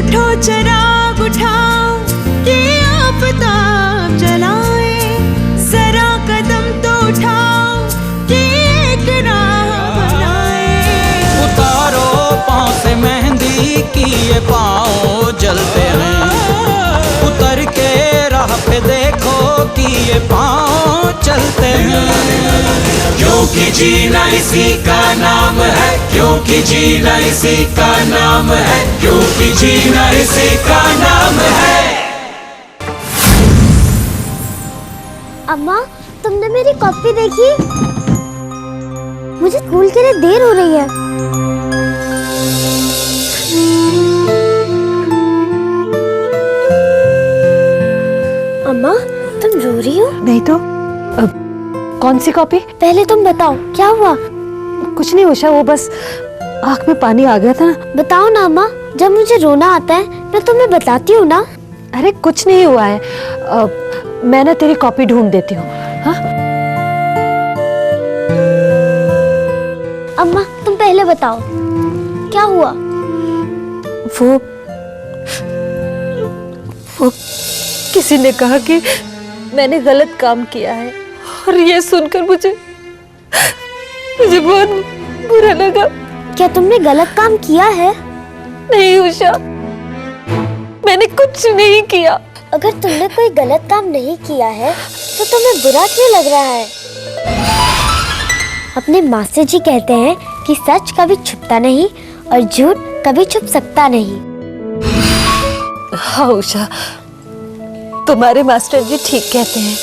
उठो चिराग उठाओ कि आफताब जलाए, जरा कदम तो उठाओ कि एक राह बनाए। उतारो पाँव से मेहंदी की ये पाँव जलते हैं, उतर के राह पे देखो कि ये पाँव चलते हैं। क्योंकि जीना इसी का नाम है, क्योंकि जीना इसी का नाम है, क्योंकि जीना इसी का नाम है। अम्मा, तुमने मेरी कॉपी देखी? मुझे स्कूल के लिए देर हो रही है। अम्मा, तुम रो रही हो? नहीं तो। कौन सी कॉपी? पहले तुम बताओ, क्या हुआ? कुछ नहीं उषा, वो बस आँख में पानी आ गया था ना। बताओ ना अम्मा, जब मुझे रोना आता है मैं तुम्हें बताती हूँ ना। अरे कुछ नहीं हुआ है, मैं ना तेरी कॉपी ढूंढ देती हूँ। हाँ? अम्मा, तुम पहले बताओ, क्या हुआ? वो किसी ने कहा कि मैंने गलत काम किया है, और ये सुनकर मुझे बहुत बुरा लगा। क्या तुमने गलत काम किया है? नहीं उषा, मैंने कुछ नहीं किया। अगर तुमने कोई गलत काम नहीं किया है तो तुम्हें बुरा क्यों लग रहा है? अपने मास्टर जी कहते हैं कि सच कभी छुपता नहीं और झूठ कभी छुप सकता नहीं। हाँ उषा, तुम्हारे मास्टर जी ठीक कहते हैं,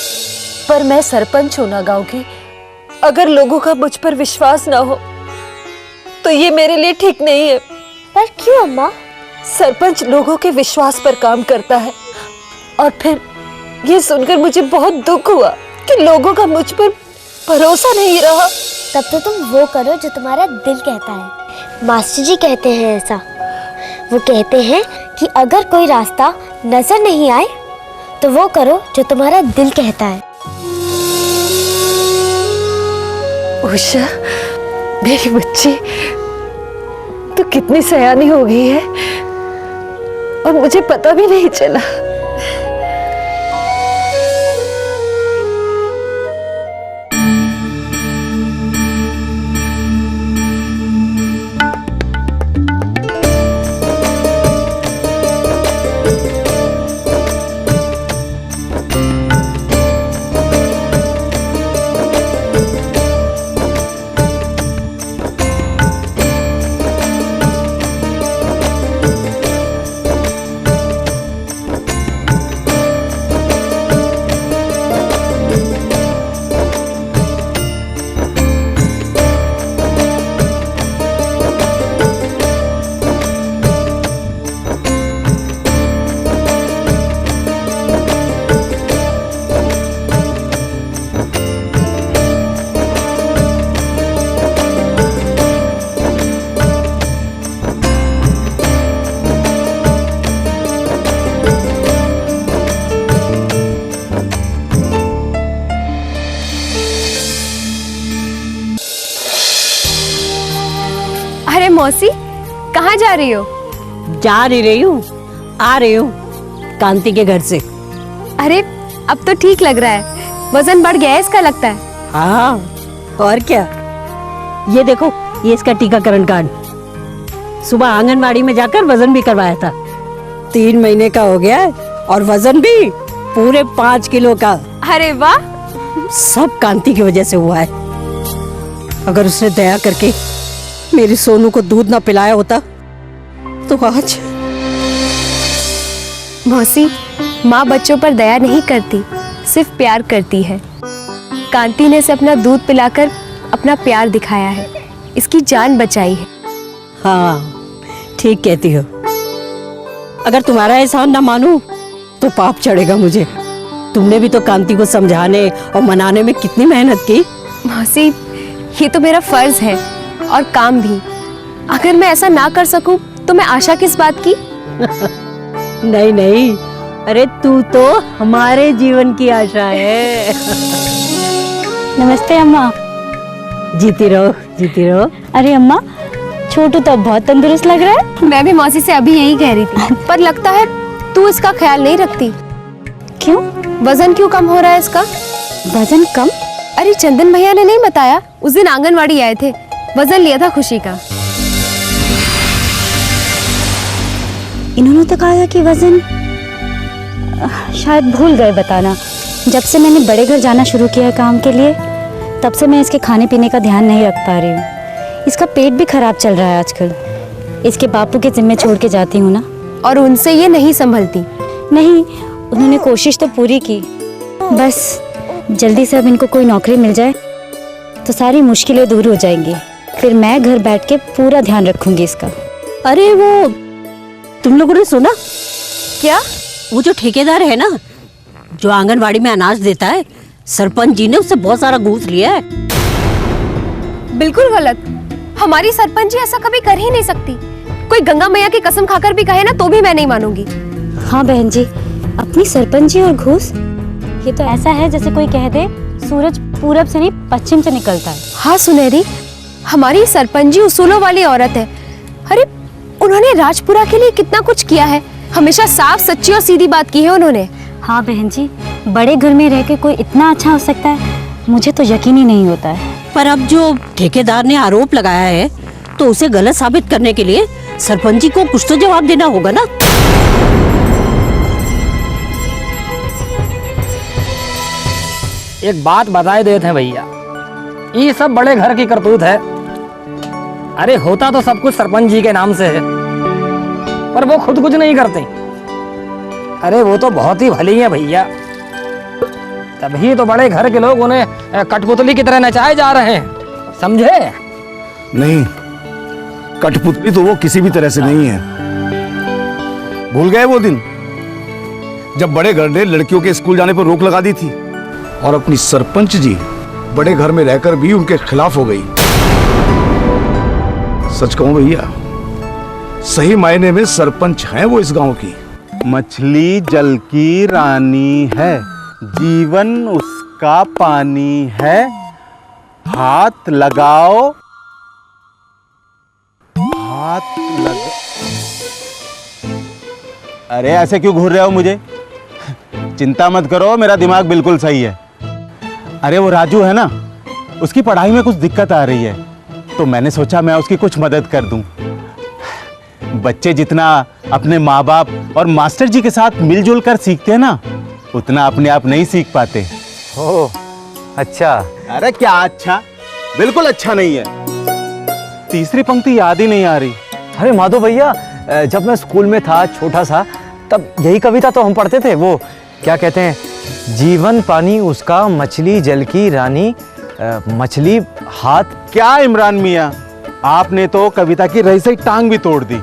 पर मैं सरपंच हूं ना गांव की। अगर लोगों का मुझ पर विश्वास ना हो तो ये मेरे लिए ठीक नहीं है। पर क्यों अम्मा? सरपंच लोगों के विश्वास पर काम करता है, और फिर ये सुनकर मुझे बहुत दुख हुआ कि लोगों का मुझ पर भरोसा नहीं रहा। तब तो तुम वो करो जो तुम्हारा दिल कहता है। मास्टर जी कहते हैं ऐसा। वो कहते हैं कि अगर कोई रास्ता नजर नहीं आए तो वो करो जो तुम्हारा दिल कहता है। उषा, मेरी बच्ची, तू कितनी सयानी हो गई है और मुझे पता भी नहीं चला। अरे मौसी, कहाँ जा रही हो? जा नहीं रही हूँ, आ रही हूँ कांति के घर से। अरे अब तो ठीक लग रहा है, वजन बढ़ गया है इसका लगता है। हाँ और क्या, ये देखो, ये इसका टीकाकरण कार्ड। सुबह आंगनबाड़ी में जाकर वजन भी करवाया था। 3 महीने का हो गया है और वजन भी पूरे 5 किलो का। अरे वाह, सब कांति की वजह से हुआ है। अगर उसने दया करके मेरी सोनू को दूध ना पिलाया होता तो आज। मौसी, माँ बच्चों पर दया नहीं करती, सिर्फ प्यार करती है। कांति ने इसे अपना दूध पिलाकर अपना प्यार दिखाया है, इसकी जान बचाई है। हाँ ठीक कहती हो। अगर तुम्हारा एहसान ना मानूं तो पाप चढ़ेगा मुझे। तुमने भी तो कांति को समझाने और मनाने में कितनी मेहनत की। मौसी, ये तो मेरा फर्ज है और काम भी। अगर मैं ऐसा ना कर सकूं तो मैं आशा किस बात की? नहीं नहीं, अरे तू तो हमारे जीवन की आशा है। नमस्ते अम्मा। जीती रहो जीती रहो। अरे अम्मा, छोटू तो अब बहुत तंदुरुस्त लग रहा है। मैं भी मौसी से अभी यही कह रही थी, पर लगता है तू इसका ख्याल नहीं रखती। क्यों? वजन क्यों कम हो रहा है इसका? वजन कम? अरे चंदन भैया ने नहीं बताया, उस दिन आंगनवाड़ी आए थे, वजन लिया था खुशी का। इन्होंने तो कहा कि वजन शायद भूल गए बताना। जब से मैंने बड़े घर जाना शुरू किया है काम के लिए, तब से मैं इसके खाने पीने का ध्यान नहीं रख पा रही हूँ। इसका पेट भी खराब चल रहा है आजकल। इसके बापू के जिम्मे छोड़ के जाती हूँ ना। और उनसे ये नहीं संभलती। नहीं, उन्होंने कोशिश तो पूरी की। बस जल्दी से अब इनको कोई नौकरी मिल जाए तो सारी मुश्किलें दूर हो जाएंगी। फिर मैं घर बैठ के पूरा ध्यान रखूंगी इसका। अरे वो तुम लोगों ने सुना? क्या? वो जो ठेकेदार है ना, जो आंगनवाड़ी में अनाज देता है, सरपंच जी ने उससे बहुत सारा घूस लिया है। बिल्कुल गलत। हमारी सरपंच जी ऐसा कभी कर ही नहीं सकती। कोई गंगा मैया की कसम खाकर भी कहे ना तो भी मैं नहीं मानूंगी। हाँ बहन जी, अपनी सरपंच जी और घूस, ये तो ऐसा है जैसे कोई कह दे सूरज पूरब से नहीं पश्चिम से निकलता है। हाँ सुनहरी, हमारी सरपंच जी उसूलों वाली औरत है। अरे उन्होंने राजपुरा के लिए कितना कुछ किया है। हमेशा साफ सच्ची और सीधी बात की है उन्होंने। हाँ बहन जी, बड़े घर में रह के कोई इतना अच्छा हो सकता है, मुझे तो यकीन ही नहीं होता है। पर अब जो ठेकेदार ने आरोप लगाया है, तो उसे गलत साबित करने के लिए सरपंच जी को कुछ तो जवाब देना होगा ना। एक बात बताए देते हैं भैया, ये सब बड़े घर की करतूत है। अरे होता तो सब कुछ सरपंच जी के नाम से है, पर वो खुद कुछ नहीं करते। अरे वो तो बहुत ही भली है भैया, तभी तो बड़े घर के लोग उन्हें कठपुतली की तरह नचाए जा रहे हैं, समझे? नहीं, कठपुतली तो वो किसी भी तरह से नहीं है। भूल गए वो दिन जब बड़े घर ने लड़कियों के स्कूल जाने पर रोक लगा दी थी और अपनी सरपंच जी बड़े घर में रहकर भी उनके खिलाफ हो गई। सच कहूं भैया, सही मायने में सरपंच हैं वो इस गांव की। मछली जल की रानी है, जीवन उसका पानी है, हाथ लगाओ, हाथ लगा। अरे ऐसे क्यों घूर रहे हो मुझे? चिंता मत करो, मेरा दिमाग बिल्कुल सही है। अरे वो राजू है ना, उसकी पढ़ाई में कुछ दिक्कत आ रही है, तो मैंने सोचा मैं उसकी कुछ मदद कर दूं। बच्चे जितना अपने माँ बाप और मास्टर जी के साथ मिलजुल कर सीखते हैं ना, उतना अपने आप नहीं सीख पाते। ओह अच्छा। अरे क्या अच्छा? बिल्कुल अच्छा नहीं है। तीसरी पंक्ति याद ही नहीं आ रही। अरे माधव भैया, जब मैं स्कूल में था छोटा सा, तब यही कविता तो हम पढ़ते थे। वो क्या कहते हैं, जीवन पानी उसका, मछली जल की रानी, मछली हाथ। क्या इमरान मियाँ, आपने तो कविता की रही से टांग भी तोड़ दी।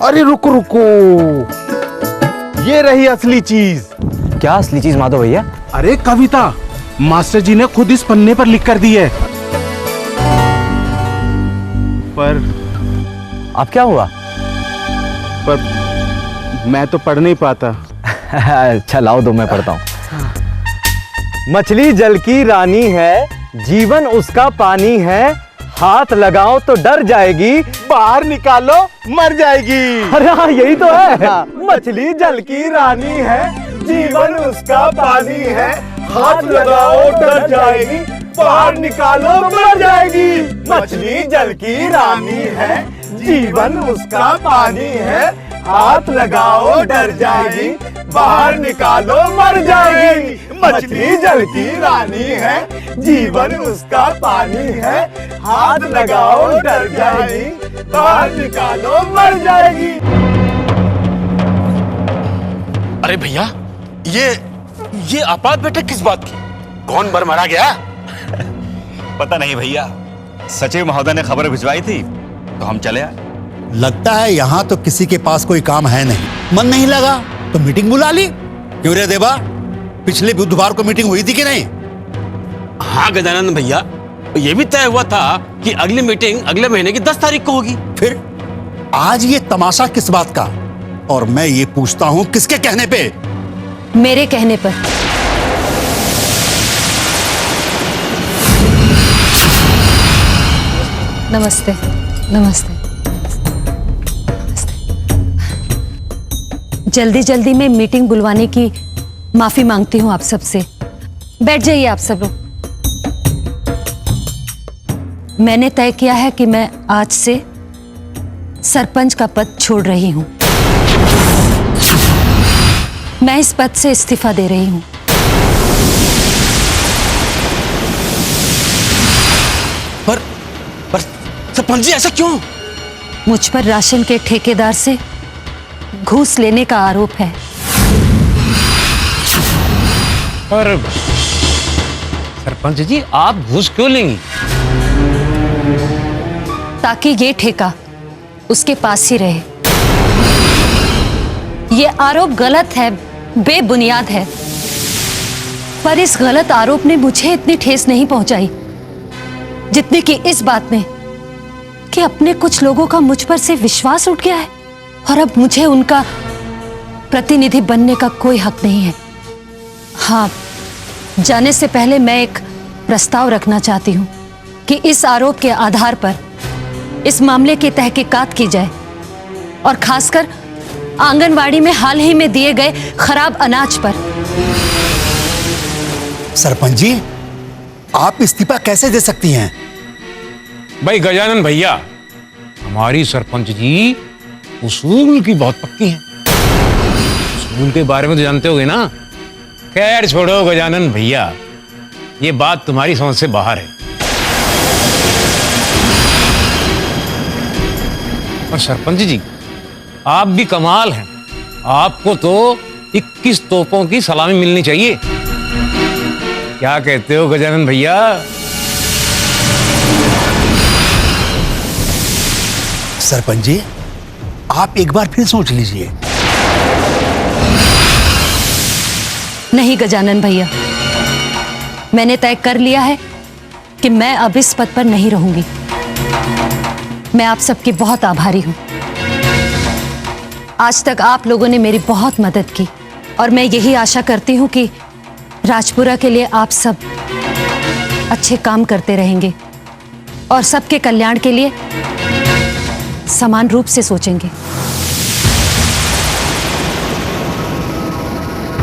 अरे रुको रुको, ये रही असली चीज। क्या असली चीज माधव भैया? अरे कविता मास्टर जी ने खुद इस पन्ने पर लिख कर दी है। पर अब क्या हुआ? पर मैं तो पढ़ नहीं पाता। अच्छा लाओ दो, मैं पढ़ता हूँ। मछली जल की रानी है, जीवन उसका पानी है, हाथ लगाओ तो डर जाएगी, बाहर निकालो मर जाएगी। अरे हाँ यही तो है। मछली जल की रानी है, जीवन उसका पानी है, हाथ लगाओ डर जाएगी, बाहर निकालो मर जाएगी। मछली जल की रानी है, जीवन उसका पानी है, हाथ लगाओ डर जाएगी, बाहर निकालो मर जाएगी। मछली जल की रानी है, जीवन उसका पानी है, हाथ लगाओ डर जाएगी, बाहर निकालो मर जाएगी। अरे भैया, ये आपात बैठक किस बात की? कौन मरा गया? पता नहीं भैया, सचिव महोदय ने खबर भिजवाई थी तो हम चले आए। लगता है यहाँ तो किसी के पास कोई काम है नहीं। मन नहीं लगा तो मीटिंग बुला ली। क्यों रे देवा, पिछले बुधवार को मीटिंग हुई थी कि नहीं? हाँ गजानंद भैया, ये भी तय हुआ था कि अगली मीटिंग अगले महीने की 10 तारीख को होगी। फिर आज ये तमाशा किस बात का? और मैं ये पूछता हूँ किसके कहने पे? मेरे कहने पर। नमस्ते। नमस्ते। जल्दी जल्दी में मीटिंग बुलवाने की माफी मांगती हूँ आप सबसे। बैठ जाइए आप सब लोग। मैंने तय किया है कि मैं आज से सरपंच का पद छोड़ रही हूँ। मैं इस पद से इस्तीफा दे रही हूँ। पर सरपंच जी ऐसा क्यों? मुझ पर राशन के ठेकेदार से घूस लेने का आरोप है। पर सरपंच जी आप घूस क्यों लेंगी? ताकि ये ठेका उसके पास ही रहे। ये आरोप गलत है, बेबुनियाद है। पर इस गलत आरोप ने मुझे इतनी ठेस नहीं पहुंचाई जितनी कि इस बात में कि अपने कुछ लोगों का मुझ पर से विश्वास उठ गया है और अब मुझे उनका प्रतिनिधि बनने का कोई हक नहीं है। हाँ, जाने से पहले मैं एक प्रस्ताव रखना चाहती हूँ कि इस आरोप के आधार पर इस मामले की तहकीकात की जाए और खासकर आंगनवाड़ी में हाल ही में दिए गए खराब अनाज पर। सरपंच जी, आप इस्तीफा कैसे दे सकती हैं? भाई गजानन भैया, हमारी सरपंच जी उसूल की बहुत पक्की हैं। उसूल के बारे में तो जानते होगे ना। खैर छोड़ो गजानन भैया, ये बात तुम्हारी समझ से बाहर है। और सरपंच जी, आप भी कमाल हैं। आपको तो 21 तोपों की सलामी मिलनी चाहिए। क्या कहते हो गजानन भैया? सरपंच जी, आप एक बार फिर सोच लीजिए। नहीं गजानन भैया, मैंने तय कर लिया है कि मैं अब इस पद पर नहीं रहूंगी। मैं आप सबकी बहुत आभारी हूं। आज तक आप लोगों ने मेरी बहुत मदद की और मैं यही आशा करती हूं कि राजपुरा के लिए आप सब अच्छे काम करते रहेंगे और सबके कल्याण के लिए समान रूप से सोचेंगे।